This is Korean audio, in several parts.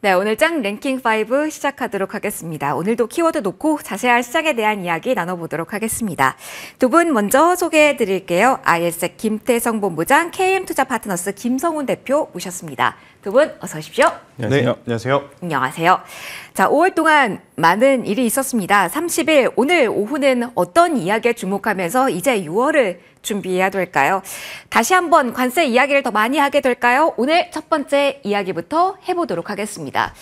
네, 오늘 짱 랭킹 5 시작하도록 하겠습니다. 오늘도 키워드 놓고 자세한 시장에 대한 이야기 나눠보도록 하겠습니다. 두 분 먼저 소개해 드릴게요. ISC 김태성 본부장, KM투자 파트너스 김성훈 대표 모셨습니다. 두 분 어서 오십시오. 안녕하세요. 네, 안녕하세요. 안녕하세요. 자, 5월 동안 많은 일이 있었습니다. 30일 오늘 오후는 어떤 이야기에 주목하면서 이제 6월을 준비해야 될까요? 다시 한번 관세 이야기를 더 많이 하게 될까요? 오늘 첫 번째 이야기부터 해보도록 하겠습니다.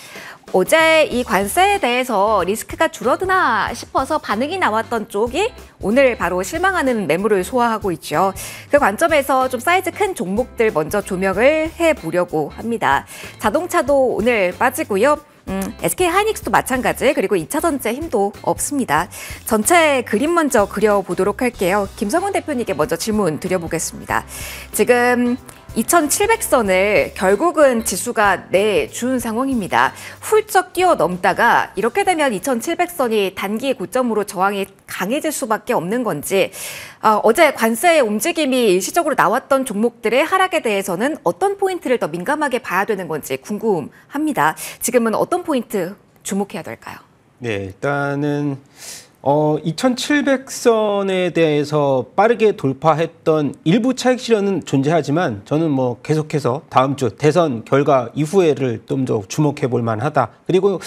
어제 이 관세에 대해서 리스크가 줄어드나 싶어서 반응이 나왔던 쪽이 오늘 바로 실망하는 매물을 소화하고 있죠. 그 관점에서 좀 사이즈 큰 종목들 먼저 조명을 해보려고 합니다. 자동차도 오늘 빠지고요. SK 하이닉스도 마찬가지, 그리고 2차 전지의 힘도 없습니다. 전체 그림 먼저 그려보도록 할게요. 김성훈 대표님께 먼저 질문 드려보겠습니다. 지금 2700선을 결국은 지수가 내준 상황입니다. 훌쩍 뛰어넘다가 이렇게 되면 2700선이 단기 고점으로 저항이 강해질 수밖에 없는 건지, 어제 관세의 움직임이 일시적으로 나왔던 종목들의 하락에 대해서는 어떤 포인트를 더 민감하게 봐야 되는 건지 궁금합니다. 지금은 어떤 포인트 주목해야 될까요? 네, 일단은 2700선에 대해서 빠르게 돌파했던 일부 차익 실현은 존재하지만 저는 뭐 계속해서 다음 주 대선 결과 이후에를 좀 더 주목해 볼 만하다. 그리고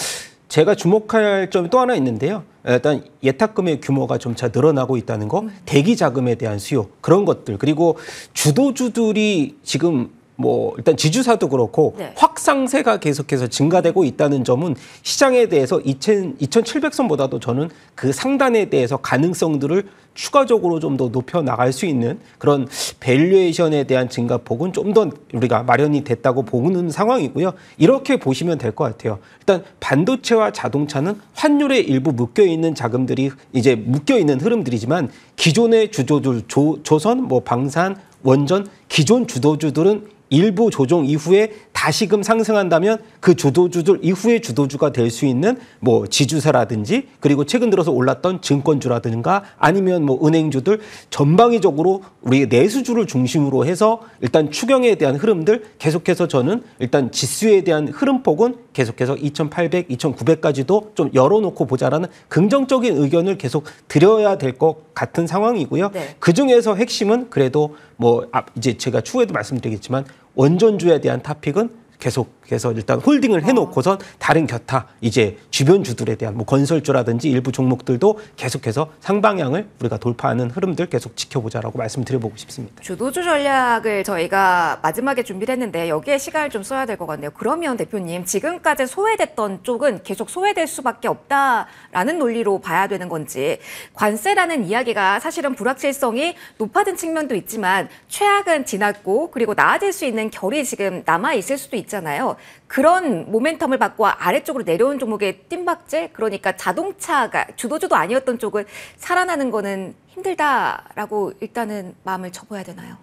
제가 주목할 점이 또 하나 있는데요. 일단 예탁금의 규모가 점차 늘어나고 있다는 거, 대기 자금에 대한 수요, 그런 것들, 그리고 주도주들이 지금 뭐 일단 지주사도 그렇고 확상세가 계속해서 증가되고 있다는 점은 시장에 대해서 2700선보다도 저는 그 상단에 대해서 가능성들을 추가적으로 좀 더 높여 나갈 수 있는 그런 밸류에이션에 대한 증가폭은 좀 더 우리가 마련이 됐다고 보는 상황이고요. 이렇게 보시면 될 것 같아요. 일단 반도체와 자동차는 환율에 일부 묶여 있는 자금들이 이제 묶여 있는 흐름들이지만 기존의 주도주들 조선, 뭐 방산, 원전 기존 주도주들은 일부 조정 이후에 다시금 상승한다면 그 주도주들 이후에 주도주가 될 수 있는 뭐 지주사라든지, 그리고 최근 들어서 올랐던 증권주라든가 아니면 뭐 은행주들 전방위적으로 우리 내수주를 중심으로 해서 일단 추경에 대한 흐름들 계속해서 저는 일단 지수에 대한 흐름폭은 계속해서 2800, 2900까지도 좀 열어놓고 보자라는 긍정적인 의견을 계속 드려야 될 것 같은 상황이고요. 네. 그중에서 핵심은 그래도 뭐 이제 제가 추후에도 말씀드리겠지만 원전주에 대한 탑픽은 계속해서 일단 홀딩을 해놓고선 다른 곁타 이제 주변 주들에 대한 뭐 건설주라든지 일부 종목들도 계속해서 상방향을 우리가 돌파하는 흐름들 계속 지켜보자라고 말씀드려보고 싶습니다. 주도주 전략을 저희가 마지막에 준비를 했는데 여기에 시간을 좀 써야 될 것 같네요. 그러면 대표님, 지금까지 소외됐던 쪽은 계속 소외될 수밖에 없다라는 논리로 봐야 되는 건지, 관세라는 이야기가 사실은 불확실성이 높아진 측면도 있지만 최악은 지났고 그리고 나아질 수 있는 결이 지금 남아있을 수도 있잖아요. 그런 모멘텀을 받고 아래쪽으로 내려온 종목의 뜀박질, 그러니까 자동차가 주도주도 아니었던 쪽을 살아나는 거는 힘들다라고 일단은 마음을 접어야 되나요?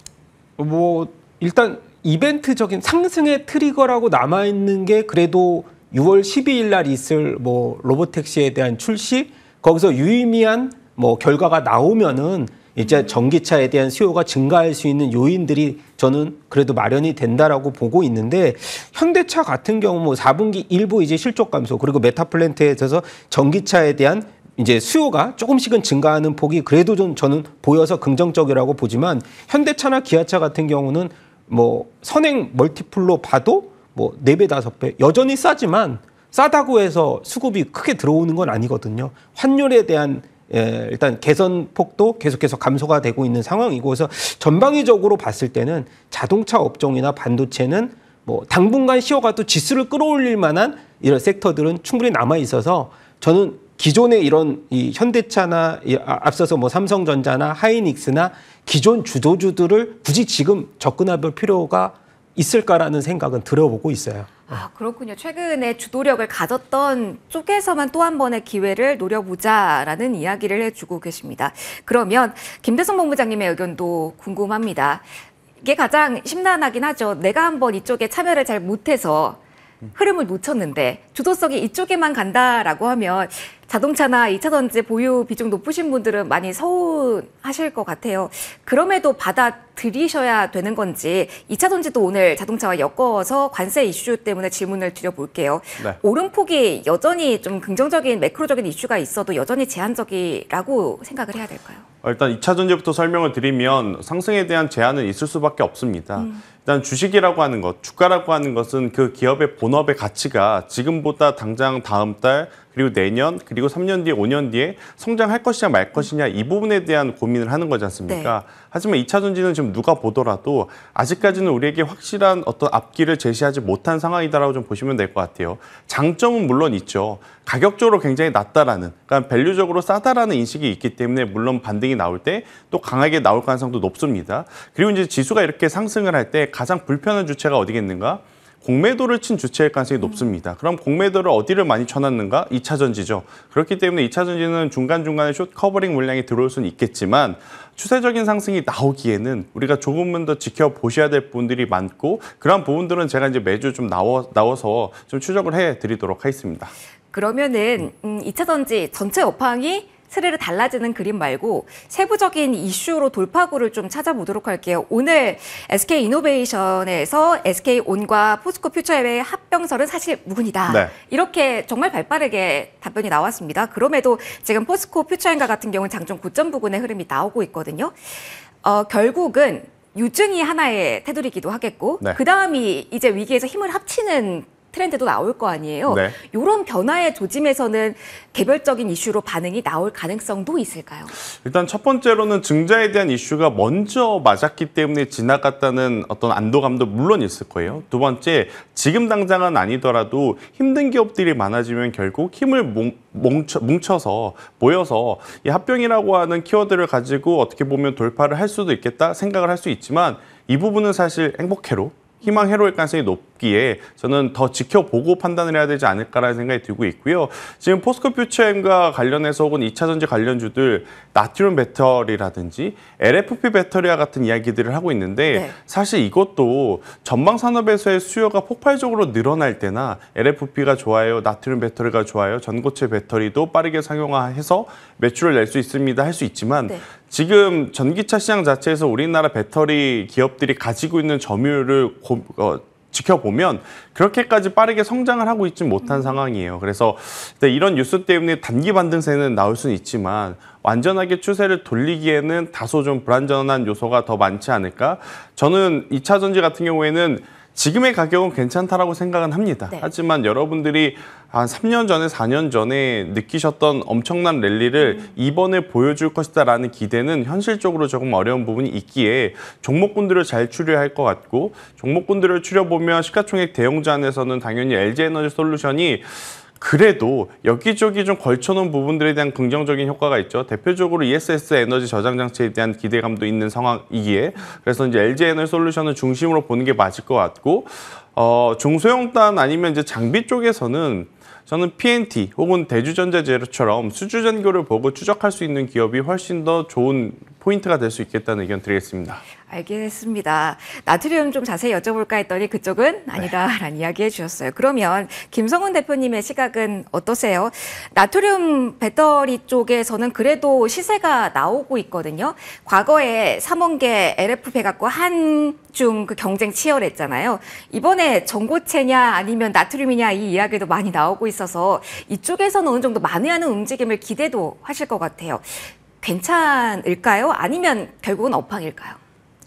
뭐 일단 이벤트적인 상승의 트리거라고 남아있는 게 그래도 6월 12일 날 있을 뭐 로보택시에 대한 출시, 거기서 유의미한 뭐 결과가 나오면은 이제 전기차에 대한 수요가 증가할 수 있는 요인들이 저는 그래도 마련이 된다라고 보고 있는데, 현대차 같은 경우 뭐 4분기 일부 이제 실적 감소, 그리고 메타플랜트에 있어서 전기차에 대한 이제 수요가 조금씩은 증가하는 폭이 그래도 좀 저는 보여서 긍정적이라고 보지만, 현대차나 기아차 같은 경우는 뭐 선행 멀티플로 봐도 뭐 4배, 5배 여전히 싸지만 싸다고 해서 수급이 크게 들어오는 건 아니거든요. 환율에 대한 일단 개선 폭도 계속해서 감소가 되고 있는 상황이고, 그래서 전방위적으로 봤을 때는 자동차 업종이나 반도체는 뭐 당분간 쉬어가도 지수를 끌어올릴 만한 이런 섹터들은 충분히 남아 있어서 저는 기존의 이런 이 현대차나 앞서서 뭐 삼성전자나 하이닉스나 기존 주도주들을 굳이 지금 접근해 볼 필요가 있을까라는 생각은 들어보고 있어요. 아, 그렇군요. 최근에 주도력을 가졌던 쪽에서만 또 한 번의 기회를 노려보자라는 이야기를 해주고 계십니다. 그러면 김대성 본부장님의 의견도 궁금합니다. 이게 가장 심란하긴 하죠. 내가 한번 이쪽에 참여를 잘 못해서 흐름을 놓쳤는데 주도성이 이쪽에만 간다라고 하면 자동차나 2차 전지 보유 비중 높으신 분들은 많이 서운하실 것 같아요. 그럼에도 받아들이셔야 되는 건지 2차 전지도 오늘 자동차와 엮어서 관세 이슈 때문에 질문을 드려볼게요. 네. 오름폭이 여전히 좀 긍정적인 매크로적인 이슈가 있어도 여전히 제한적이라고 생각을 해야 될까요? 일단 2차 전지부터 설명을 드리면 상승에 대한 제한은 있을 수밖에 없습니다. 일단 주식이라고 하는 것, 주가라고 하는 것은 그 기업의 본업의 가치가 지금보다 당장 다음 달, 그리고 내년, 그리고 3년 뒤에, 5년 뒤에 성장할 것이냐 말 것이냐 이 부분에 대한 고민을 하는 거지 않습니까? 네. 하지만 2차 전지는 지금 누가 보더라도 아직까지는 우리에게 확실한 어떤 앞길을 제시하지 못한 상황이다라고 좀 보시면 될 것 같아요. 장점은 물론 있죠. 가격적으로 굉장히 낮다라는, 그러니까 밸류적으로 싸다라는 인식이 있기 때문에 물론 반등이 나올 때 또 강하게 나올 가능성도 높습니다. 그리고 이제 지수가 이렇게 상승을 할 때 가장 불편한 주체가 어디겠는가? 공매도를 친 주체일 가능성이 높습니다. 그럼 공매도를 어디를 많이 쳐놨는가? 2차 전지죠. 그렇기 때문에 2차 전지는 중간중간에 숏 커버링 물량이 들어올 수는 있겠지만 추세적인 상승이 나오기에는 우리가 조금은 더 지켜보셔야 될 부분들이 많고 그런 부분들은 제가 이제 매주 좀 나와서 좀 추적을 해드리도록 하겠습니다. 그러면은 2차 전지 전체 업황이 스르르 달라지는 그림 말고 세부적인 이슈로 돌파구를 좀 찾아보도록 할게요. 오늘 SK이노베이션에서 SK온과 포스코 퓨처의 합병설은 사실 무근이다. 네. 이렇게 정말 발빠르게 답변이 나왔습니다. 그럼에도 지금 포스코 퓨처엔과 같은 경우는 장중 고점 부근의 흐름이 나오고 있거든요. 결국은 유증이 하나의 테두리기도 하겠고 네. 그다음이 이제 위기에서 힘을 합치는 트렌드도 나올 거 아니에요. 네. 이런 변화의 조짐에서는 개별적인 이슈로 반응이 나올 가능성도 있을까요? 일단 첫 번째로는 증자에 대한 이슈가 먼저 맞았기 때문에 지나갔다는 어떤 안도감도 물론 있을 거예요. 두 번째, 지금 당장은 아니더라도 힘든 기업들이 많아지면 결국 힘을 뭉쳐서 모여서 이 합병이라고 하는 키워드를 가지고 어떻게 보면 돌파를 할 수도 있겠다 생각을 할 수 있지만 이 부분은 사실 행복회로 희망회로일 가능성이 높기에 저는 더 지켜보고 판단을 해야 되지 않을까라는 생각이 들고 있고요. 지금 포스코 퓨처엠과 관련해서 혹은 2차 전지 관련주들 나트륨 배터리라든지 LFP 배터리와 같은 이야기들을 하고 있는데 네. 사실 이것도 전방 산업에서의 수요가 폭발적으로 늘어날 때나 LFP가 좋아요, 나트륨 배터리가 좋아요, 전고체 배터리도 빠르게 상용화해서 매출을 낼 수 있습니다 할 수 있지만 네. 지금 전기차 시장 자체에서 우리나라 배터리 기업들이 가지고 있는 점유율을 지켜보면 그렇게까지 빠르게 성장을 하고 있지 못한 상황이에요. 그래서 이런 뉴스 때문에 단기 반등세는 나올 수는 있지만 완전하게 추세를 돌리기에는 다소 좀 불안전한 요소가 더 많지 않을까? 저는 2차 전지 같은 경우에는 지금의 가격은 괜찮다라고 생각은 합니다. 네. 하지만 여러분들이 한 3년 전에 4년 전에 느끼셨던 엄청난 랠리를 이번에 보여줄 것이다라는 기대는 현실적으로 조금 어려운 부분이 있기에 종목군들을 잘 추려할 것 같고 종목군들을 추려보면 시가총액 대형주 안에서는 당연히 LG에너지솔루션이 그래도 여기저기 좀 걸쳐놓은 부분들에 대한 긍정적인 효과가 있죠. 대표적으로 ESS 에너지 저장 장치에 대한 기대감도 있는 상황이기에 그래서 이제 LG에너지솔루션을 중심으로 보는 게 맞을 것 같고 중소형단 아니면 이제 장비 쪽에서는 저는 PNT 혹은 대주전자재료처럼 수주전교를 보고 추적할 수 있는 기업이 훨씬 더 좋은 포인트가 될 수 있겠다는 의견 드리겠습니다. 알겠습니다. 나트륨 좀 자세히 여쭤볼까 했더니 그쪽은 아니다라는 이야기 해주셨어요. 그러면 김성훈 대표님의 시각은 어떠세요? 나트륨 배터리 쪽에서는 그래도 시세가 나오고 있거든요. 과거에 삼원계 LFP 갖고 한중 그 경쟁 치열했잖아요. 이번에 전고체냐 아니면 나트륨이냐 이 이야기도 많이 나오고 있어서 이쪽에서는 어느 정도 만회하는 움직임을 기대도 하실 것 같아요. 괜찮을까요? 아니면 결국은 업황일까요?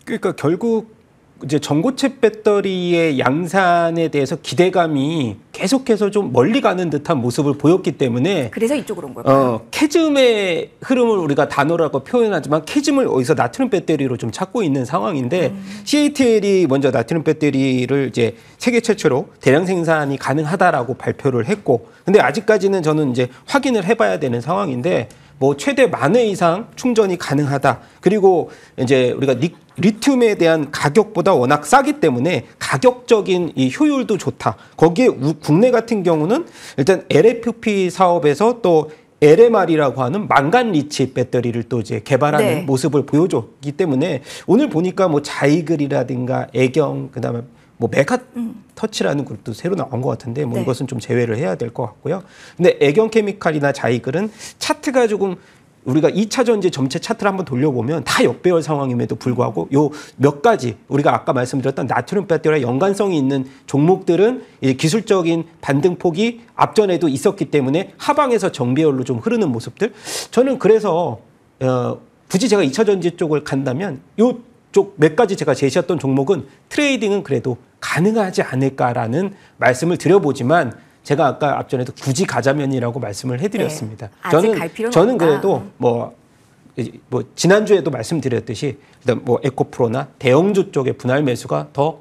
그러니까 결국 이제 전고체 배터리의 양산에 대해서 기대감이 계속해서 좀 멀리 가는 듯한 모습을 보였기 때문에 그래서 이쪽으로 온 걸까요? 캐즘의 흐름을 우리가 단어라고 표현하지만 캐즘을 어디서 나트륨 배터리로 좀 찾고 있는 상황인데 CATL이 먼저 나트륨 배터리를 이제 세계 최초로 대량 생산이 가능하다라고 발표를 했고 근데 아직까지는 저는 이제 확인을 해봐야 되는 상황인데 뭐 최대 10,000회 이상 충전이 가능하다. 그리고 이제 우리가 리튬에 대한 가격보다 워낙 싸기 때문에 가격적인 이 효율도 좋다. 거기에 국내 같은 경우는 일단 LFP 사업에서 또 LMR이라고 하는 망간 리치 배터리를 또 이제 개발하는 네. 모습을 보여줬기 때문에 오늘 보니까 뭐 자이글이라든가 애경 그다음에 뭐 메가 터치라는 그룹도 새로 나온 것 같은데 뭐 네. 이것은 좀 제외를 해야 될 것 같고요. 근데 애경케미칼이나 자이글은 차트가 조금 우리가 2차 전지 전체 차트를 한번 돌려보면 다 역배열 상황임에도 불구하고 요 몇 가지 우리가 아까 말씀드렸던 나트륨 배터리와 연관성이 있는 종목들은 이 기술적인 반등폭이 앞전에도 있었기 때문에 하방에서 정배열로 좀 흐르는 모습들. 저는 그래서 굳이 제가 2차 전지 쪽을 간다면 요쪽 몇 가지 제가 제시했던 종목은 트레이딩은 그래도 가능하지 않을까라는 말씀을 드려보지만 제가 아까 앞전에도 굳이 가자면이라고 말씀을 해드렸습니다. 네. 아직 갈 필요는 저는 없다. 그래도 뭐 지난주에도 말씀드렸듯이 일단 뭐 에코프로나 대형주 쪽의 분할 매수가 더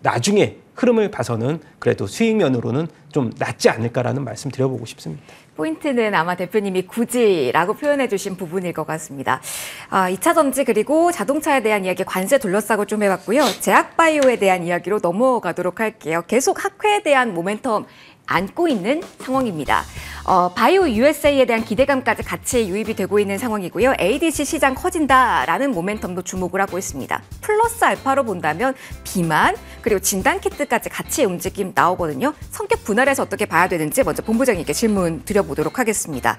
나중에 흐름을 봐서는 그래도 수익면으로는 좀 낫지 않을까라는 말씀 드려보고 싶습니다. 포인트는 아마 대표님이 굳이라고 표현해 주신 부분일 것 같습니다. 2차 전지 그리고 자동차에 대한 이야기 관세 둘러싸고 좀 해봤고요. 제약바이오에 대한 이야기로 넘어가도록 할게요. 계속 학회에 대한 모멘텀 안고 있는 상황입니다. 바이오 USA에 대한 기대감까지 같이 유입이 되고 있는 상황이고요. ADC 시장 커진다라는 모멘텀도 주목을 하고 있습니다. 플러스 알파로 본다면 비만 그리고 진단키트까지 같이 움직임 나오거든요. 성격 분할해서 어떻게 봐야 되는지 먼저 본부장님께 질문 드려보도록 하겠습니다.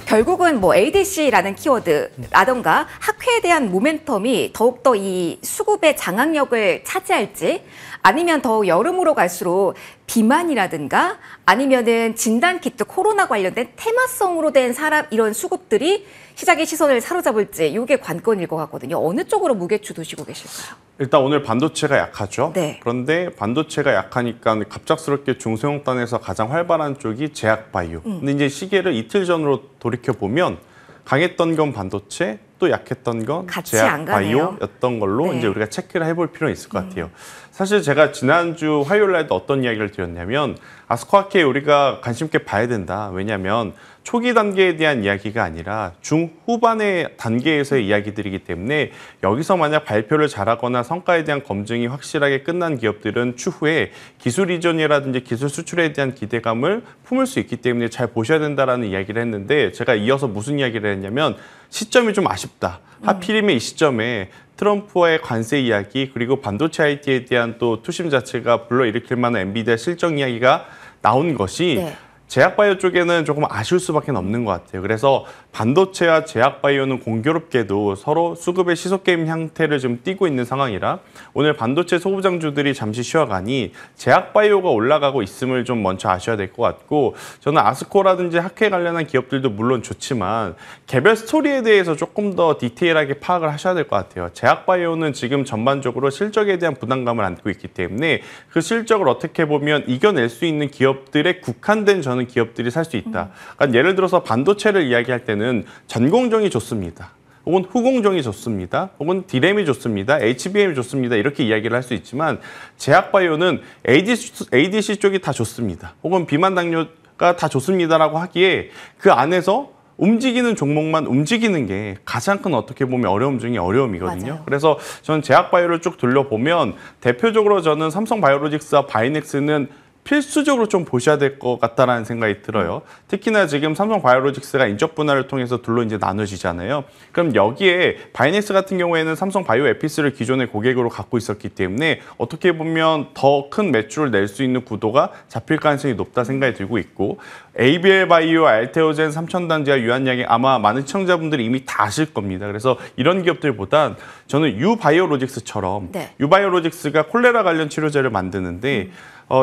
결국은 뭐 ADC라는 키워드라던가 학회에 대한 모멘텀이 더욱더 이 수급의 장악력을 차지할지 아니면 더 여름으로 갈수록 비만이라든가 아니면은 진단키트 코로나 관련된 테마성으로 된 이런 수급들이 시장의 시선을 사로잡을지 이게 관건일 것 같거든요. 어느 쪽으로 무게추 두시고 계실까요? 일단 오늘 반도체가 약하죠. 네. 그런데 반도체가 약하니까 갑작스럽게 중소형단에서 가장 활발한 쪽이 제약바이오. 근데 이제 시계를 이틀 전으로 돌이켜 보면 강했던 건 반도체, 또 약했던 건 같이 안 가네요. 제약바이오였던 걸로 네. 이제 우리가 체크를 해볼 필요는 있을 것 같아요. 사실 제가 지난주 화요일 날도 어떤 이야기를 드렸냐면 아스코아케 우리가 관심 있게 봐야 된다. 왜냐하면 초기 단계에 대한 이야기가 아니라 중후반의 단계에서의 이야기들이기 때문에 여기서 만약 발표를 잘하거나 성과에 대한 검증이 확실하게 끝난 기업들은 추후에 기술 이전이라든지 기술 수출에 대한 기대감을 품을 수 있기 때문에 잘 보셔야 된다라는 이야기를 했는데 제가 이어서 무슨 이야기를 했냐면 시점이 좀 아쉽다. 하필이면 이 시점에 트럼프와의 관세 이야기 그리고 반도체 IT에 대한 또 투심 자체가 불러일으킬 만한 엔비디아 실적 이야기가 나온 것이 네. 제약바이오 쪽에는 조금 아쉬울 수밖에 없는 것 같아요. 그래서 반도체와 제약바이오는 공교롭게도 서로 수급의 시소게임 형태를 좀 띠고 있는 상황이라 오늘 반도체 소부장주들이 잠시 쉬어가니 제약바이오가 올라가고 있음을 좀 먼저 아셔야 될 것 같고 저는 아스코라든지 학회 관련한 기업들도 물론 좋지만 개별 스토리에 대해서 조금 더 디테일하게 파악을 하셔야 될 것 같아요. 제약바이오는 지금 전반적으로 실적에 대한 부담감을 안고 있기 때문에 그 실적을 어떻게 보면 이겨낼 수 있는 기업들의 국한된 저는 기업들이 살 수 있다. 그러니까 예를 들어서 반도체를 이야기할 때는 전공정이 좋습니다. 혹은 후공정이 좋습니다. 혹은 디램이 좋습니다. HBM이 좋습니다. 이렇게 이야기를 할 수 있지만 제약바이오는 ADC 쪽이 다 좋습니다. 혹은 비만 당뇨가 다 좋습니다라고 하기에 그 안에서 움직이는 종목만 움직이는 게 가장 큰 어떻게 보면 어려움 중에 어려움이거든요. 맞아요. 그래서 저는 제약바이오를 쭉 둘러보면 대표적으로 저는 삼성바이오로직스와 바이넥스는 필수적으로 좀 보셔야 될 것 같다라는 생각이 들어요. 특히나 지금 삼성바이오로직스가 인적 분할을 통해서 둘로 이제 나눠지잖아요. 그럼 여기에 바이넥스 같은 경우에는 삼성바이오에피스를 기존의 고객으로 갖고 있었기 때문에 어떻게 보면 더 큰 매출을 낼 수 있는 구도가 잡힐 가능성이 높다 생각이 들고 있고 ABL 바이오, 알테오젠, 삼천단지와 유한양행 아마 많은 시청자분들이 이미 다 아실 겁니다. 그래서 이런 기업들보단 저는 유바이오로직스처럼 네. 유바이오로직스가 콜레라 관련 치료제를 만드는데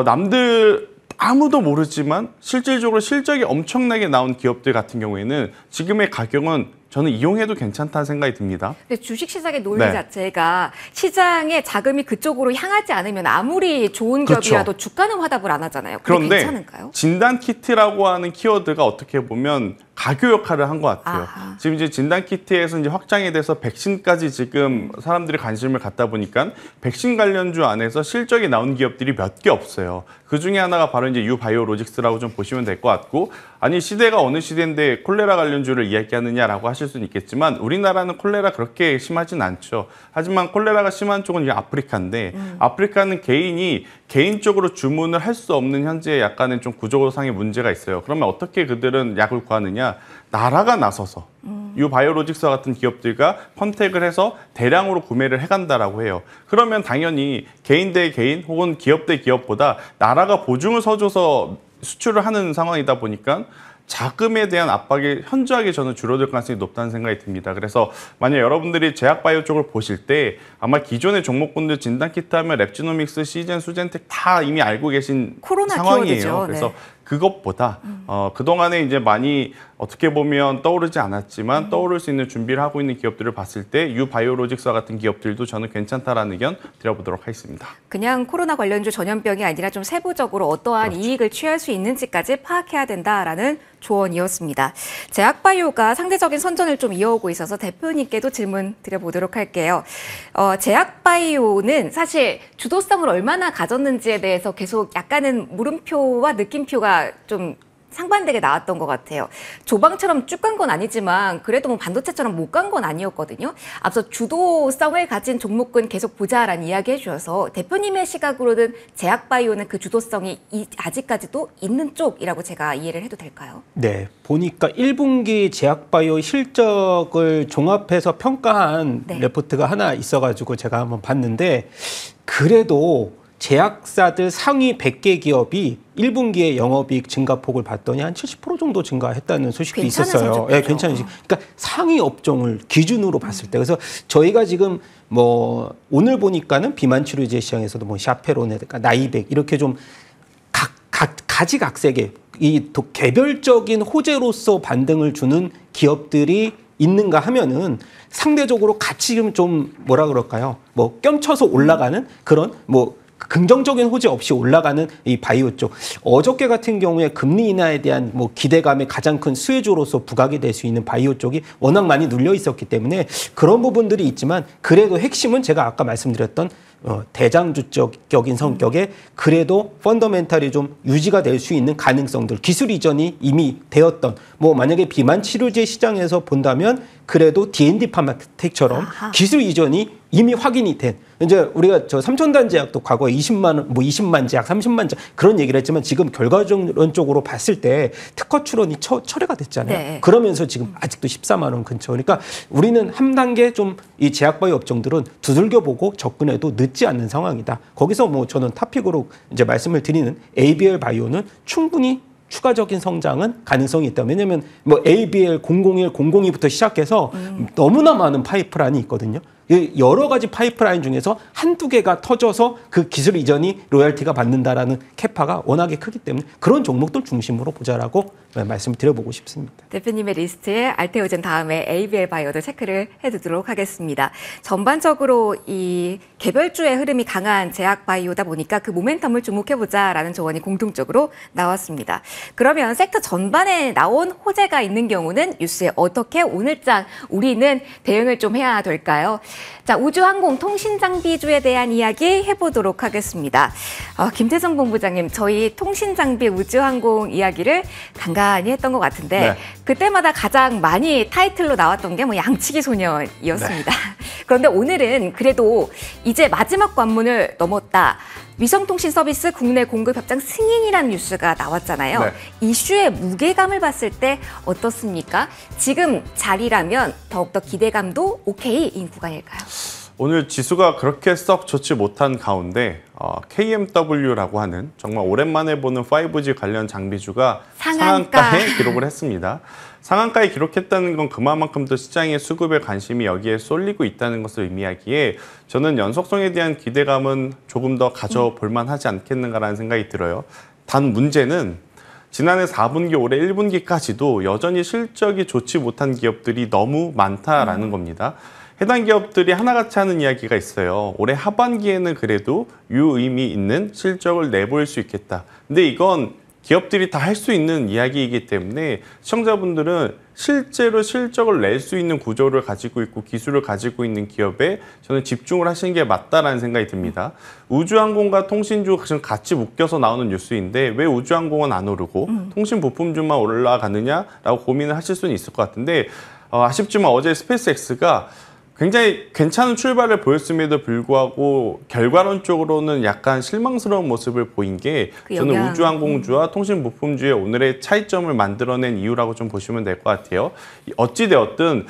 남들 아무도 모르지만 실질적으로 실적이 엄청나게 나온 기업들 같은 경우에는 지금의 가격은 저는 이용해도 괜찮다는 생각이 듭니다. 근데 주식시장의 논리 네. 자체가 시장의 자금이 그쪽으로 향하지 않으면 아무리 좋은 그렇죠. 기업이라도 주가는 화답을 안 하잖아요. 그런데 괜찮은가요? 진단키트라고 하는 키워드가 어떻게 보면 가교 역할을 한 것 같아요. 아하. 지금 이제 진단키트에서 이제 확장이 돼서 백신까지 지금 사람들이 관심을 갖다 보니까 백신 관련주 안에서 실적이 나온 기업들이 몇 개 없어요. 그 중에 하나가 바로 이제 유바이오로직스라고 좀 보시면 될 것 같고, 아니 시대가 어느 시대인데 콜레라 관련주를 이야기하느냐라고 하실 수는 있겠지만 우리나라는 콜레라 그렇게 심하진 않죠. 하지만 콜레라가 심한 쪽은 이제 아프리카인데 아프리카는 개인이 개인적으로 주문을 할 수 없는 현재 약간은 좀 구조상의 문제가 있어요. 그러면 어떻게 그들은 약을 구하느냐? 나라가 나서서 유바이오로직스와 같은 기업들과 컨택을 해서 대량으로 구매를 해간다라고 해요. 그러면 당연히 개인 대 개인 혹은 기업 대 기업보다 나라가 보증을 서줘서 수출을 하는 상황이다 보니까 자금에 대한 압박이 현저하게 저는 줄어들 가능성이 높다는 생각이 듭니다. 그래서 만약 여러분들이 제약바이오 쪽을 보실 때 아마 기존의 종목군들 진단키트 하면 랩지노믹스, 시젠, 수젠텍 다 이미 알고 계신 상황이에요. 키워드죠. 그래서 네. 그것보다 그동안에 이제 많이 어떻게 보면 떠오르지 않았지만 떠오를 수 있는 준비를 하고 있는 기업들을 봤을 때 유바이오로직스와 같은 기업들도 저는 괜찮다라는 의견 드려보도록 하겠습니다. 그냥 코로나 관련주 전염병이 아니라 좀 세부적으로 어떠한 이익을 취할 수 있는지까지 파악해야 된다라는 조언이었습니다. 제약바이오가 상대적인 선전을 좀 이어오고 있어서 대표님께도 질문 드려보도록 할게요. 제약바이오는 사실 주도성을 얼마나 가졌는지에 대해서 계속 약간은 물음표와 느낌표가 좀 상반되게 나왔던 것 같아요. 조방처럼 쭉 간 건 아니지만 그래도 뭐 반도체처럼 못 간 건 아니었거든요. 앞서 주도성을 가진 종목군 계속 보자라는 이야기 해주셔서 대표님의 시각으로는 제약바이오는 그 주도성이 아직까지도 있는 쪽이라고 제가 이해를 해도 될까요? 네, 보니까 1분기 제약바이오 실적을 종합해서 평가한 네. 레포트가 하나 있어가지고 제가 한번 봤는데 그래도 제약사들 상위 100개 기업이 1분기에 영업이익 증가폭을 봤더니 한 70% 정도 증가했다는 소식도 있었어요. 예, 괜찮은 그러니까 상위 업종을 기준으로 봤을 때 그래서 저희가 지금 뭐 오늘 보니까는 비만 치료제 시장에서도 뭐 샤페론이랄까 나이백 이렇게 좀 가지각색의 이 개별적인 호재로서 반등을 주는 기업들이 있는가 하면은 상대적으로 같이 좀 뭐라 그럴까요? 뭐 껴쳐서 올라가는 그런 뭐 긍정적인 호재 없이 올라가는 이 바이오 쪽. 어저께 같은 경우에 금리 인하에 대한 뭐 기대감의 가장 큰 수혜주로서 부각이 될 수 있는 바이오 쪽이 워낙 많이 눌려 있었기 때문에 그런 부분들이 있지만 그래도 핵심은 제가 아까 말씀드렸던 대장주적인 성격의 그래도 펀더멘탈이 좀 유지가 될 수 있는 가능성들, 기술 이전이 이미 되었던 뭐 만약에 비만 치료제 시장에서 본다면 그래도 D&D 파마텍처럼 기술 이전이 이미 확인이 된 이제 우리가 저 삼천단 제약도 과거에 20만 제약, 30만 제약 그런 얘기를 했지만 지금 결과론적으로 봤을 때 특허 출원이 철회가 됐잖아요. 네. 그러면서 지금 아직도 14만 원 근처. 그러니까 우리는 한 단계 좀 이 제약바이오 업종들은 두들겨 보고 접근해도 늦지 않는 상황이다. 거기서 뭐 저는 타픽으로 이제 말씀을 드리는 ABL 바이오는 충분히 추가적인 성장은 가능성이 있다. 왜냐하면 뭐 ABL 001, 002부터 시작해서 너무나 많은 파이프라인이 있거든요. 여러 가지 파이프라인 중에서 한두 개가 터져서 그 기술 이전이 로열티가 받는다라는 캐파가 워낙에 크기 때문에 그런 종목들 중심으로 보자라고 말씀을 드려보고 싶습니다. 대표님의 리스트에 알테오젠 다음에 ABL 바이오도 체크를 해두도록 하겠습니다. 전반적으로 이 개별주의 흐름이 강한 제약 바이오다 보니까 그 모멘텀을 주목해보자라는 조언이 공통적으로 나왔습니다. 그러면 섹터 전반에 나온 호재가 있는 경우는 뉴스에 어떻게 오늘장 우리는 대응을 좀 해야 될까요? 자, 우주항공 통신장비주에 대한 이야기 해보도록 하겠습니다. 김태성 본부장님, 저희 통신장비 우주항공 이야기를 간간히 했던 것 같은데 네. 그때마다 가장 많이 타이틀로 나왔던 게 뭐 양치기 소년이었습니다. 네. 그런데 오늘은 그래도 이제 마지막 관문을 넘었다. 위성통신 서비스 국내 공급 협상 승인이라는 뉴스가 나왔잖아요. 네. 이슈의 무게감을 봤을 때 어떻습니까? 지금 자리라면 더욱더 기대감도 오케이인 구간일까요? 오늘 지수가 그렇게 썩 좋지 못한 가운데 KMW라고 하는 정말 오랜만에 보는 5G 관련 장비주가 상한가에 기록을 했습니다. 상한가에 기록했다는 건 그만큼 또 시장의 수급에 관심이 여기에 쏠리고 있다는 것을 의미하기에 저는 연속성에 대한 기대감은 조금 더 가져볼 만하지 않겠는가라는 생각이 들어요. 단 문제는 지난해 4분기, 올해 1분기까지도 여전히 실적이 좋지 못한 기업들이 너무 많다라는 겁니다. 해당 기업들이 하나같이 하는 이야기가 있어요. 올해 하반기에는 그래도 유의미 있는 실적을 내볼 수 있겠다. 근데 이건 기업들이 다 할 수 있는 이야기이기 때문에 시청자분들은 실제로 실적을 낼 수 있는 구조를 가지고 있고 기술을 가지고 있는 기업에 저는 집중을 하시는 게 맞다라는 생각이 듭니다. 우주항공과 통신주 지금 같이 묶여서 나오는 뉴스인데 왜 우주항공은 안 오르고 통신 부품주만 올라가느냐라고 고민을 하실 수는 있을 것 같은데 아쉽지만 어제 스페이스X가 굉장히 괜찮은 출발을 보였음에도 불구하고 결과론적으로는 약간 실망스러운 모습을 보인 게 저는 우주항공주와 통신부품주의 오늘의 차이점을 만들어낸 이유라고 좀 보시면 될 것 같아요. 어찌되었든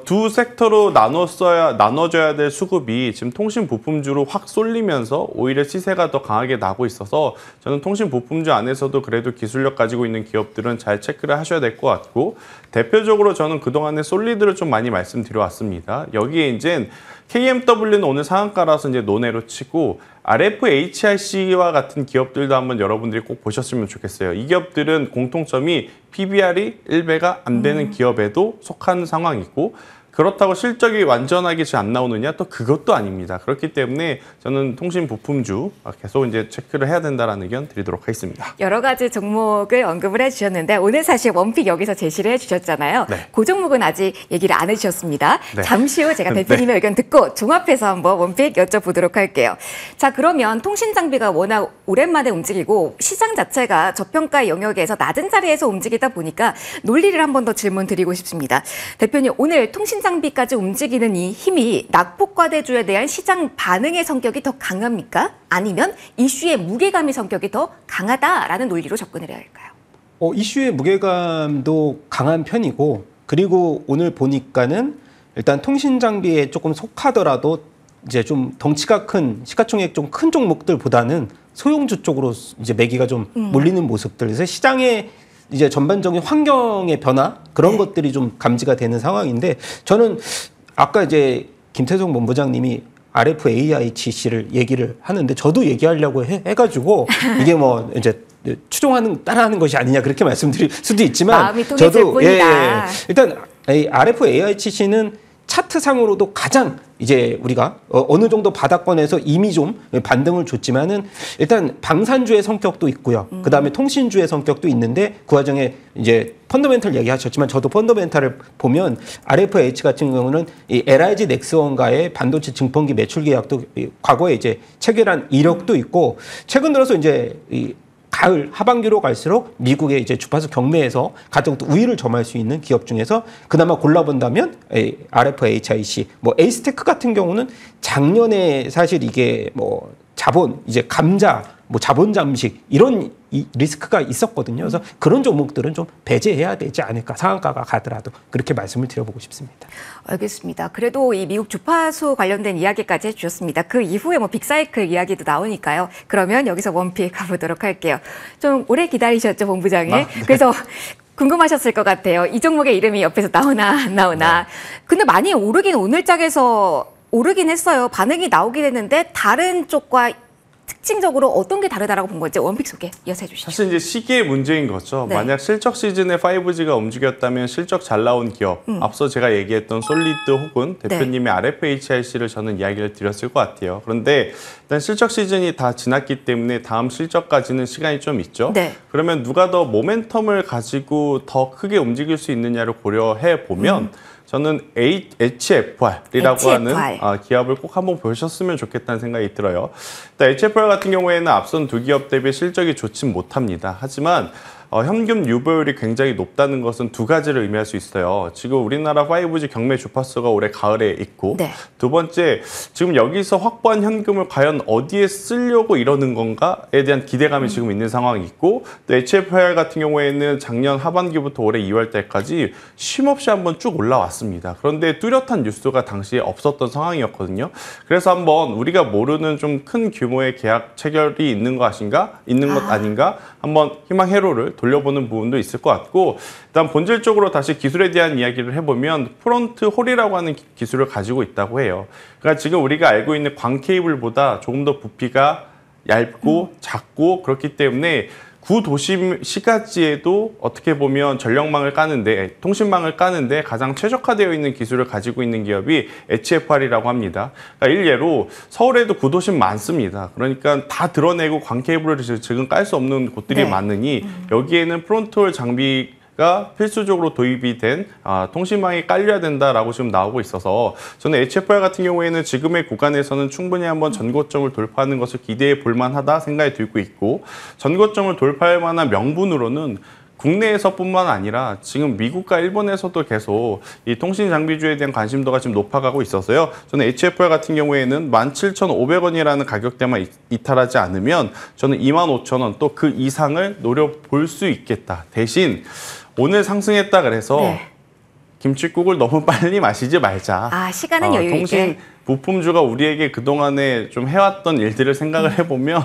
두 섹터로 나눠져야 될 수급이 지금 통신부품주로 확 쏠리면서 오히려 시세가 더 강하게 나고 있어서 저는 통신부품주 안에서도 그래도 기술력 가지고 있는 기업들은 잘 체크를 하셔야 될 것 같고, 대표적으로 저는 그동안에 솔리드를 좀 많이 말씀드려왔습니다. 여기에 이제 KMW는 오늘 상한가라서 이제 논외로 치고 RFHIC와 같은 기업들도 한번 여러분들이 꼭 보셨으면 좋겠어요. 이 기업들은 공통점이 PBR이 1배가 안 되는 기업에도 속한 상황이고, 그렇다고 실적이 완전하게 잘 안 나오느냐? 또 그것도 아닙니다. 그렇기 때문에 저는 통신 부품주 계속 이제 체크를 해야 된다라는 의견 드리도록 하겠습니다. 여러 가지 종목을 언급을 해주셨는데 오늘 사실 원픽 여기서 제시를 해주셨잖아요. 네. 그 종목은 아직 얘기를 안 해주셨습니다. 네. 잠시 후 제가 대표님의 의견 듣고 종합해서 한번 원픽 여쭤보도록 할게요. 자, 그러면 통신 장비가 워낙 오랜만에 움직이고 시장 자체가 저평가 영역에서 낮은 자리에서 움직이다 보니까 논리를 한 번 더 질문 드리고 싶습니다. 대표님, 오늘 통신 장비까지 움직이는 이 힘이 낙폭과대주에 대한 시장 반응의 성격이 더 강합니까? 아니면 이슈의 무게감의 성격이 더 강하다라는 논리로 접근을 해야 할까요? 이슈의 무게감도 강한 편이고, 그리고 오늘 보니까는 일단 통신 장비에 조금 속하더라도 이제 좀 덩치가 큰 시가총액 좀 큰 종목들보다는 소형주 쪽으로 이제 매기가 좀 몰리는 모습들. 그래서 시장의 이제 전반적인 환경의 변화 그런 것들이 좀 감지가 되는 상황인데, 저는 아까 이제 김태성 본부장님이 RFAICC를 얘기를 하는데 저도 얘기하려고 해가지고 이게 뭐 이제 따라하는 것이 아니냐 그렇게 말씀드릴 수도 있지만, 마음이 통했을 뿐이다. 일단 RFAICC는 차트상으로도 가장 이제 우리가 어느 정도 바닥권에서 이미 좀 반등을 줬지만은 일단 방산주의 성격도 있고요. 그다음에 통신주의 성격도 있는데 그 와중에 이제 펀더멘탈 얘기하셨지만 저도 펀더멘탈을 보면 RFH 같은 경우는 이 LIG 넥스원과의 반도체 증pon기 매출 계약도 과거에 이제 체결한 이력도 있고, 최근 들어서 이제 이 가을 하반기로 갈수록 미국의 이제 주파수 경매에서 가장 또 우위를 점할 수 있는 기업 중에서 그나마 골라본다면 RFHIC, 뭐 에이스테크 같은 경우는 작년에 사실 이게 뭐 자본 이제 감자, 뭐 자본 잠식 이런 리스크가 있었거든요. 그래서 그런 종목들은 좀 배제해야 되지 않을까, 상한가가 가더라도 그렇게 말씀을 드려보고 싶습니다. 알겠습니다. 그래도 이 미국 주파수 관련된 이야기까지 해주셨습니다. 그 이후에 뭐 빅사이클 이야기도 나오니까요. 그러면 여기서 원픽 가보도록 할게요. 좀 오래 기다리셨죠, 본부장님? 네. 그래서 궁금하셨을 것 같아요. 이 종목의 이름이 옆에서 나오나 안 나오나. 네. 근데 많이 오르긴 오늘 짝에서 오르긴 했어요. 반응이 나오긴 했는데 다른 쪽과 특징적으로 어떤 게 다르다라고 본 건지 원픽 소개 이어서 해주시죠. 사실 이제 시기의 문제인 거죠. 네. 만약 실적 시즌에 5G가 움직였다면 실적 잘 나온 기업, 앞서 제가 얘기했던 솔리드 혹은 대표님의 RFHIC를 저는 이야기를 드렸을 것 같아요. 그런데 일단 실적 시즌이 다 지났기 때문에 다음 실적까지는 시간이 좀 있죠. 네. 그러면 누가 더 모멘텀을 가지고 더 크게 움직일 수 있느냐를 고려해 보면 저는 HFR이라고 하는 기업을 꼭 한번 보셨으면 좋겠다는 생각이 들어요. 일단 HFR 같은 경우에는 앞선 두 기업 대비 실적이 좋진 못합니다. 하지만 현금 유보율이 굉장히 높다는 것은 두 가지를 의미할 수 있어요. 지금 우리나라 5G 경매 주파수가 올해 가을에 있고, 네. 두 번째, 지금 여기서 확보한 현금을 과연 어디에 쓰려고 이러는 건가에 대한 기대감이 지금 있는 상황이 있고, 또 HFR 같은 경우에는 작년 하반기부터 올해 2월 달까지 쉼없이 한번 쭉 올라왔습니다. 그런데 뚜렷한 뉴스가 당시에 없었던 상황이었거든요. 그래서 한번 우리가 모르는 좀 큰 규모의 계약 체결이 있는 것 아닌가 한번 희망 회로를 돌려보는 부분도 있을 것 같고, 일단 본질적으로 다시 기술에 대한 이야기를 해보면 프론트 홀이라고 하는 기술을 가지고 있다고 해요. 그러니까 지금 우리가 알고 있는 광 케이블보다 조금 더 부피가 얇고 작고 그렇기 때문에 구도심 시가지에도 어떻게 보면 전력망을 까는데, 통신망을 까는데 가장 최적화되어 있는 기술을 가지고 있는 기업이 HFR이라고 합니다. 그러니까 일례로 서울에도 구도심 많습니다. 그러니까 다 드러내고 광케이블을 지금 깔 수 없는 곳들이 많으니 여기에는 프론트홀 장비가 필수적으로 도입이 된 통신망이 깔려야 된다라고 지금 나오고 있어서 저는 HFR 같은 경우에는 지금의 구간에서는 충분히 한번 전고점을 돌파하는 것을 기대해 볼 만하다 생각이 들고 있고, 전고점을 돌파할 만한 명분으로는 국내에서뿐만 아니라 지금 미국과 일본에서도 계속 이 통신 장비주에 대한 관심도가 지금 높아가고 있어서요. 저는 HFR 같은 경우에는 17,500원이라는 가격대만 이탈하지 않으면 저는 25,000원 또 그 이상을 노려볼 수 있겠다. 대신 오늘 상승했다 그래서 네. 김칫국을 너무 빨리 마시지 말자. 아, 시간은 여유 있게. 통신 부품주가 우리에게 그동안에 좀 해왔던 일들을 생각을 해보면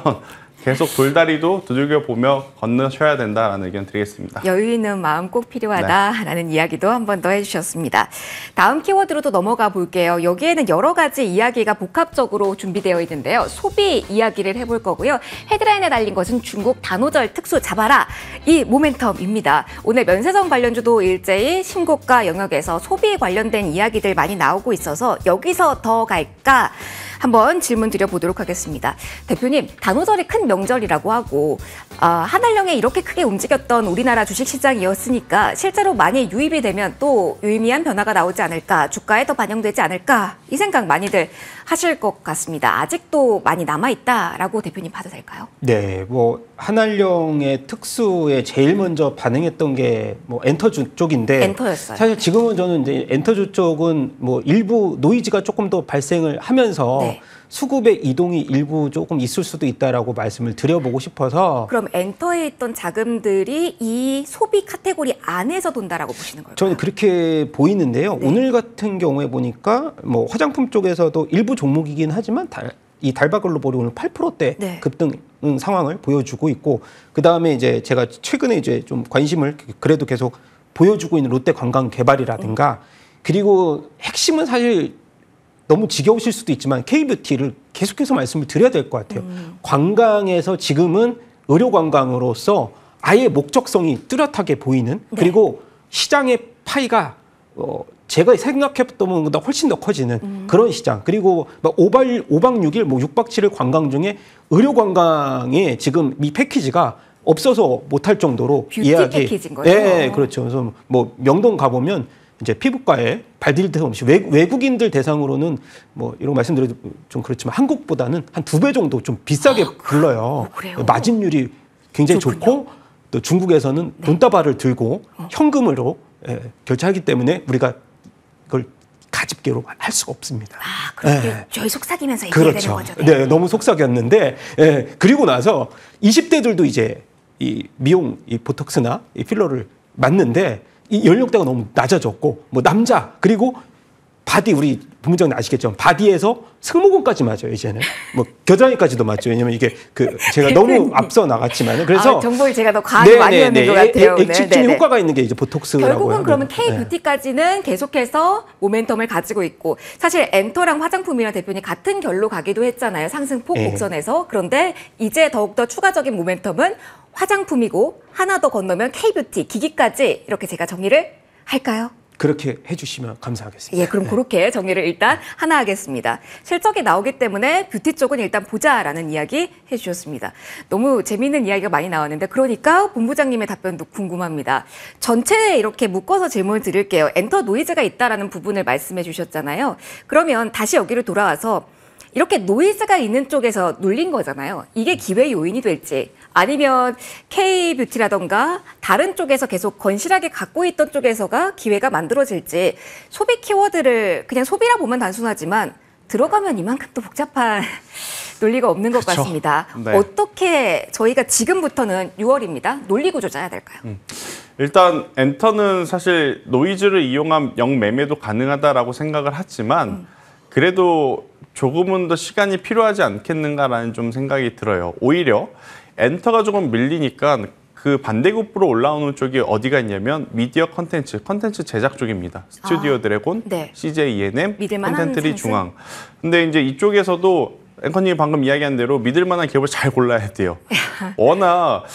계속 돌다리도 두들겨 보며 건너셔야 된다라는 의견 드리겠습니다. 여유 있는 마음 꼭 필요하다라는 이야기도 한 번 더 해주셨습니다. 다음 키워드로도 넘어가 볼게요. 여기에는 여러 가지 이야기가 복합적으로 준비되어 있는데요. 소비 이야기를 해볼 거고요. 헤드라인에 달린 것은 중국 단오절 특수 잡아라 이 모멘텀입니다. 오늘 면세점 관련주도 일제히 신고가 영역에서 소비 관련된 이야기들 많이 나오고 있어서 여기서 더 갈까? 한번 질문 드려보도록 하겠습니다. 대표님, 단오절이 큰 명절이라고 하고 한알령에 이렇게 크게 움직였던 우리나라 주식시장이었으니까 실제로 많이 유입이 되면 또 유의미한 변화가 나오지 않을까, 주가에 더 반영되지 않을까 이 생각 많이들 하실 것 같습니다. 아직도 많이 남아있다라고 대표님 봐도 될까요? 네, 뭐 한알령의 특수에 제일 먼저 반응했던 게 뭐 엔터주 쪽인데 엔터였어요. 사실 지금은 저는 이제 엔터주 쪽은 뭐 일부 노이즈가 조금 더 발생을 하면서 네. 수급의 이동이 일부 조금 있을 수도 있다라고 말씀을 드려보고 싶어서 그럼 엔터에 있던 자금들이 이 소비 카테고리 안에서 돈다라고 보시는 걸까요? 저는 그렇게 보이는데요. 네. 오늘 같은 경우에 보니까 뭐 화장품 쪽에서도 일부 종목이긴 하지만 이 달바글로벌이 오늘 8%대 네. 급등 상황을 보여주고 있고, 그 다음에 이제 제가 최근에 이제 좀 관심을 그래도 계속 보여주고 있는 롯데 관광 개발이라든가 그리고 핵심은 사실 너무 지겨우실 수도 있지만 K뷰티를 계속해서 말씀을 드려야 될 것 같아요. 관광에서 지금은 의료 관광으로서 아예 목적성이 뚜렷하게 보이는, 그리고 시장의 파이가 제가 생각했던 것보다 훨씬 더 커지는 그런 시장. 그리고 막 5박 6일, 뭐 6박 7일 관광 중에 의료 관광에 지금 이 패키지가 없어서 못할 정도로 뷰티 패키지인 거죠? 네, 그렇죠. 그래서 뭐 명동 가보면 이제 피부과에 발디딜 틈 없이 외국인들 대상으로는 뭐 이런 거 말씀드려도 좀 그렇지만 한국보다는 한 2배 정도 좀 비싸게 불러요. 그래요? 마진율이 굉장히 좋군요. 좋고 또 중국에서는 돈다발을 들고 현금으로 결제하기 때문에 우리가 그걸 가집게로 할 수가 없습니다. 아, 그렇게 네. 저희 속삭이면서 얘기해야 되는 그렇죠. 거죠. 네, 너무 속삭였는데 그리고 나서 20대들도 이제 이 미용, 이 보톡스나 이 필러를 맞는데 이 연령대가 너무 낮아졌고, 뭐 남자 그리고 바디, 우리 본부장님 아시겠죠? 바디에서 승모근까지 맞아요 이제는. 뭐 겨드랑이까지도 맞죠. 왜냐면 이게 제가 너무 앞서 나갔지만은 그래서 정보를 제가 더 과하게 많이 했는 것 같아요. 액측증 효과가 있는 게 이제 보톡스라고 결국은 하는. 그러면 K뷰티까지는 계속해서 모멘텀을 가지고 있고, 사실 엔터랑 화장품이랑 대표님 같은 결로 가기도 했잖아요. 상승폭 곡선에서. 그런데 이제 더욱더 추가적인 모멘텀은 화장품이고 하나 더 건너면 K뷰티, 기기까지 이렇게 제가 정리를 할까요? 그렇게 해주시면 감사하겠습니다. 예, 그럼 그렇게 정리를 일단 하나 하겠습니다. 실적이 나오기 때문에 뷰티 쪽은 일단 보자라는 이야기 해주셨습니다. 너무 재미있는 이야기가 많이 나왔는데, 그러니까 본부장님의 답변도 궁금합니다. 전체에 이렇게 묶어서 질문을 드릴게요. 엔터 노이즈가 있다라는 부분을 말씀해 주셨잖아요. 그러면 다시 여기로 돌아와서 이렇게 노이즈가 있는 쪽에서 눌린 거잖아요. 이게 기회 요인이 될지, 아니면 K뷰티라던가 다른 쪽에서 계속 건실하게 갖고 있던 쪽에서가 기회가 만들어질지, 소비 키워드를 그냥 소비라 보면 단순하지만 들어가면 이만큼 또 복잡한 논리가 없는 것 그렇죠. 같습니다. 네. 어떻게 저희가 지금부터는 6월입니다. 논리 구조자야 될까요? 일단 엔터는 사실 노이즈를 이용한 영매매도 가능하다라고 생각을 하지만 그래도 조금은 더 시간이 필요하지 않겠는가라는 좀 생각이 들어요. 오히려 엔터가 조금 밀리니까 그 반대급부로 올라오는 쪽이 어디가 있냐면 미디어 컨텐츠 제작 쪽입니다. 스튜디오 드래곤, 네. CJ ENM, 믿을만한 컨텐트리 상승? 중앙. 근데 이제 이쪽에서도 앵커님이 방금 이야기한 대로 믿을 만한 기업을 잘 골라야 돼요. 워낙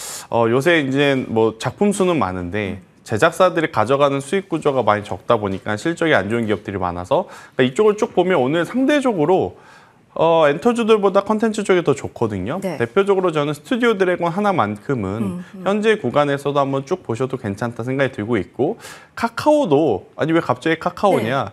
요새 이제 뭐 작품 수는 많은데 제작사들이 가져가는 수익 구조가 많이 적다 보니까 실적이 안 좋은 기업들이 많아서, 그러니까 이쪽을 쭉 보면 오늘 상대적으로 엔터주들보다 컨텐츠 쪽이 더 좋거든요. 네. 대표적으로 저는 스튜디오 드래곤 하나만큼은 현재 구간에서도 한번 쭉 보셔도 괜찮다 생각이 들고 있고, 카카오도, 아니 왜 갑자기 카카오냐.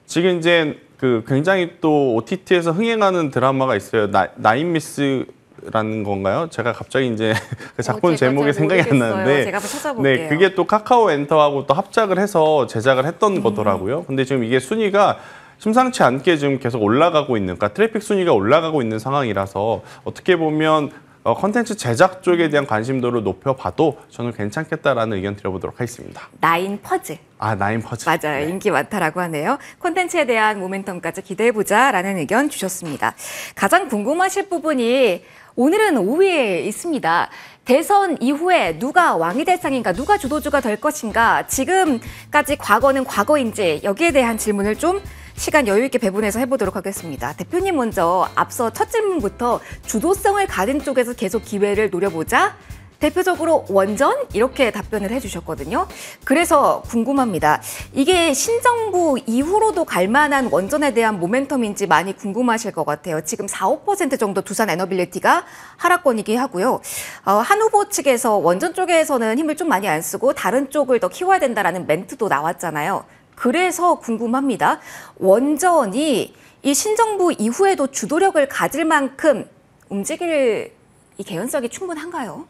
지금 이제 그 굉장히 또 OTT에서 흥행하는 드라마가 있어요. 나인미스 카카오라는 건가요? 제가 갑자기 이제 그 작품 제가 제목이 잘 생각이 안 모르겠어요. 나는데 제가 한번 찾아볼게요. 네, 그게 또 카카오 엔터하고 또 합작을 해서 제작을 했던 거더라고요. 근데 지금 이게 순위가 심상치 않게 지금 계속 올라가고 있는, 그러니까 트래픽 순위가 올라가고 있는 상황이라서 어떻게 보면 컨텐츠 제작 쪽에 대한 관심도를 높여봐도 저는 괜찮겠다라는 의견 드려보도록 하겠습니다. 나인 퍼즐. 아, 나인 퍼즐. 맞아요. 네. 인기 많다라고 하네요. 콘텐츠에 대한 모멘텀까지 기대해보자라는 의견 주셨습니다. 가장 궁금하실 부분이 오늘은 5위에 있습니다. 대선 이후에 누가 왕이 될 상인가, 누가 주도주가 될 것인가, 지금까지 과거는 과거인지 여기에 대한 질문을 좀 시간 여유 있게 배분해서 해보도록 하겠습니다. 대표님 먼저 앞서 첫 질문부터 주도성을 가진 쪽에서 계속 기회를 노려보자. 대표적으로 원전 이렇게 답변을 해주셨거든요. 그래서 궁금합니다. 이게 신정부 이후로도 갈 만한 원전에 대한 모멘텀인지 많이 궁금하실 것 같아요. 지금 4, 5% 정도 두산 에너빌리티가 하락권이긴 하고요. 한 후보 측에서 원전 쪽에서는 힘을 좀 많이 안 쓰고 다른 쪽을 더 키워야 된다라는 멘트도 나왔잖아요. 그래서 궁금합니다. 원전이 이 신정부 이후에도 주도력을 가질 만큼 움직일 이 개연성이 충분한가요?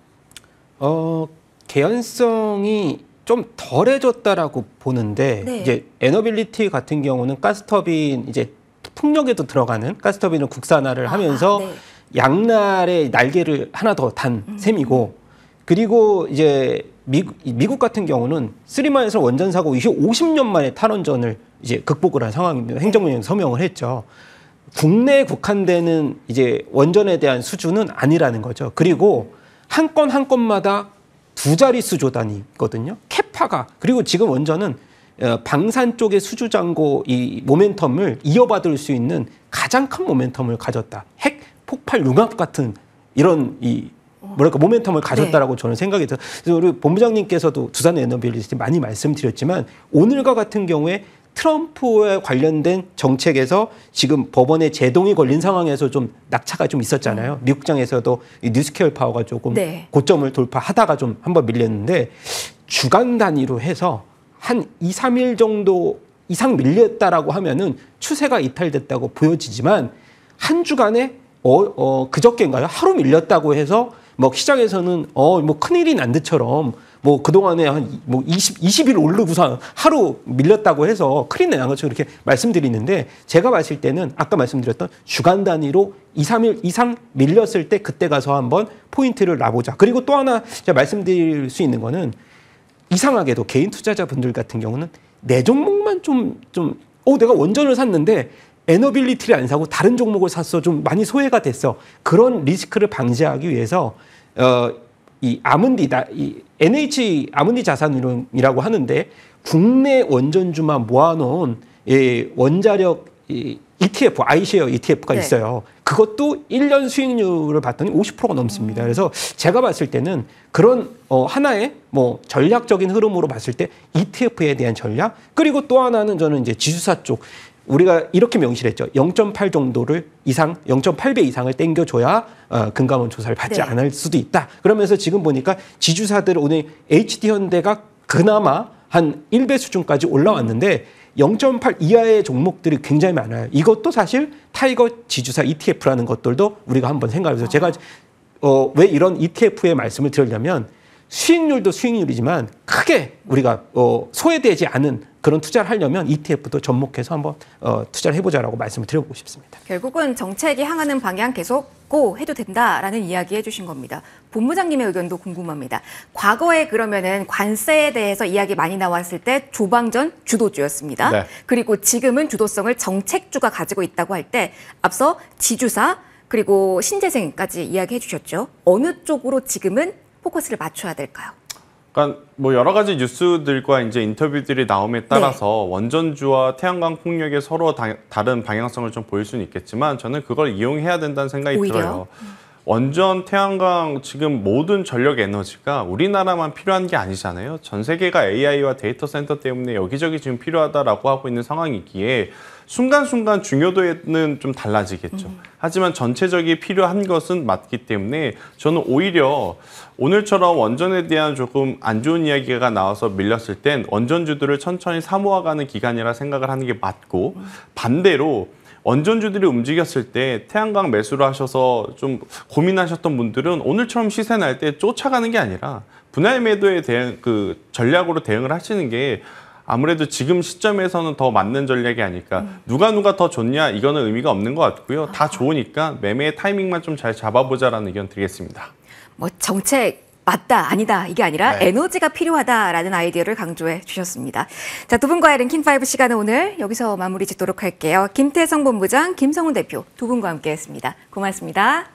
개연성이 좀 덜해졌다라고 보는데 네. 이제 에너빌리티 같은 경우는 가스터빈 이제 풍력에도 들어가는 가스터빈을 국산화를 하면서 네. 양날의 날개를 하나 더 단 셈이고 그리고 이제 미국 같은 경우는 쓰리마에서 원전 사고 이후 50년 만에 탈원전을 이제 극복을 한 상황입니다. 행정명령 서명을 했죠. 국내에 국한되는 이제 원전에 대한 수준은 아니라는 거죠. 그리고 한 건 한 건마다 두 자릿수 조단이거든요. 캐파가. 그리고 지금 원전은 방산 쪽의 수주 잔고 이 모멘텀을 이어받을 수 있는 가장 큰 모멘텀을 가졌다. 핵 폭발 융합 같은 이런 이 뭐랄까 모멘텀을 가졌다라고 저는 생각이 들어요. 그래서 우리 본부장님께서도 두산 에너빌리티 많이 말씀드렸지만 오늘과 같은 경우에 트럼프에 관련된 정책에서 지금 법원에 제동이 걸린 상황에서 좀 낙차가 좀 있었잖아요. 미국장에서도 이 뉴스케어 파워가 조금 네. 고점을 돌파하다가 좀 한번 밀렸는데 주간 단위로 해서 한 2, 3일 정도 이상 밀렸다라고 하면은 추세가 이탈됐다고 보여지지만 한 주간에 그저께인가요? 하루 밀렸다고 해서 뭐 시장에서는 뭐 큰일이 난 듯처럼 뭐 그동안에 한 뭐 20일 오르고서 하루 밀렸다고 해서 큰일 난 것처럼 이렇게 말씀드리는데 제가 봤을 때는 아까 말씀드렸던 주간 단위로 2, 3일 이상 밀렸을 때 그때 가서 한번 포인트를 놔보자. 그리고 또 하나 제가 말씀드릴 수 있는 거는 이상하게도 개인 투자자분들 같은 경우는 내 종목만 내가 원전을 샀는데 에너빌리티를 안 사고 다른 종목을 샀어. 좀 많이 소외가 됐어. 그런 리스크를 방지하기 위해서 이 NH 아문디 자산이라고 하는데 국내 원전주만 모아놓은 원자력 ETF, 아이쉐어 ETF가 네. 있어요. 그것도 1년 수익률을 봤더니 50%가 넘습니다. 그래서 제가 봤을 때는 그런 하나의 뭐 전략적인 흐름으로 봤을 때 ETF에 대한 전략 그리고 또 하나는 저는 이제 지주사 쪽 우리가 이렇게 명시했죠. 0.8 정도를 0.8배 이상을 땡겨줘야 금감원 조사를 받지 네. 않을 수도 있다. 그러면서 지금 보니까 지주사들 오늘 HD현대가 그나마 한 1배 수준까지 올라왔는데 0.8 이하의 종목들이 굉장히 많아요. 이것도 사실 타이거 지주사 ETF라는 것들도 우리가 한번 생각해서 제가 왜 이런 ETF의 말씀을 드리려면 수익률도 수익률이지만 크게 우리가 소외되지 않은 그런 투자를 하려면 ETF도 접목해서 한번 투자를 해보자라고 말씀을 드려보고 싶습니다. 결국은 정책이 향하는 방향 계속 고 해도 된다라는 이야기 해주신 겁니다. 본부장님의 의견도 궁금합니다. 과거에 그러면은 관세에 대해서 이야기 많이 나왔을 때 조방전 주도주였습니다. 네. 그리고 지금은 주도성을 정책주가 가지고 있다고 할 때 앞서 지주사 그리고 신재생까지 이야기해 주셨죠. 어느 쪽으로 지금은 포커스를 맞춰야 될까요? 그러니까 뭐 여러 가지 뉴스들과 이제 인터뷰들이 나옴에 따라서 원전주와 태양광 풍력의 서로 다른 방향성을 좀 보일 수는 있겠지만 저는 그걸 이용해야 된다는 생각이 오히려? 들어요. 원전, 태양광 지금 모든 전력 에너지가 우리나라만 필요한 게 아니잖아요. 전 세계가 AI와 데이터 센터 때문에 여기저기 지금 필요하다라고 하고 있는 상황이기에 순간순간 중요도는 좀 달라지겠죠. 하지만 전체적이 필요한 것은 맞기 때문에 저는 오히려 오늘처럼 원전에 대한 조금 안 좋은 이야기가 나와서 밀렸을 땐 원전주들을 천천히 사모아가는 기간이라 생각을 하는 게 맞고 반대로 원전주들이 움직였을 때 태양광 매수를 하셔서 좀 고민하셨던 분들은 오늘처럼 시세 날 때 쫓아가는 게 아니라 분할 매도에 대한 그 전략으로 대응을 하시는 게 아무래도 지금 시점에서는 더 맞는 전략이 아닐까. 누가 더 좋냐 이거는 의미가 없는 것 같고요. 다 좋으니까 매매의 타이밍만 좀 잘 잡아보자라는 의견 드리겠습니다. 뭐 정책 맞다 아니다 이게 아니라 네. 에너지가 필요하다라는 아이디어를 강조해 주셨습니다. 자, 두 분과의 랭킹5 시간은 오늘 여기서 마무리 짓도록 할게요. 김태성 본부장, 김성훈 대표 두 분과 함께했습니다. 고맙습니다.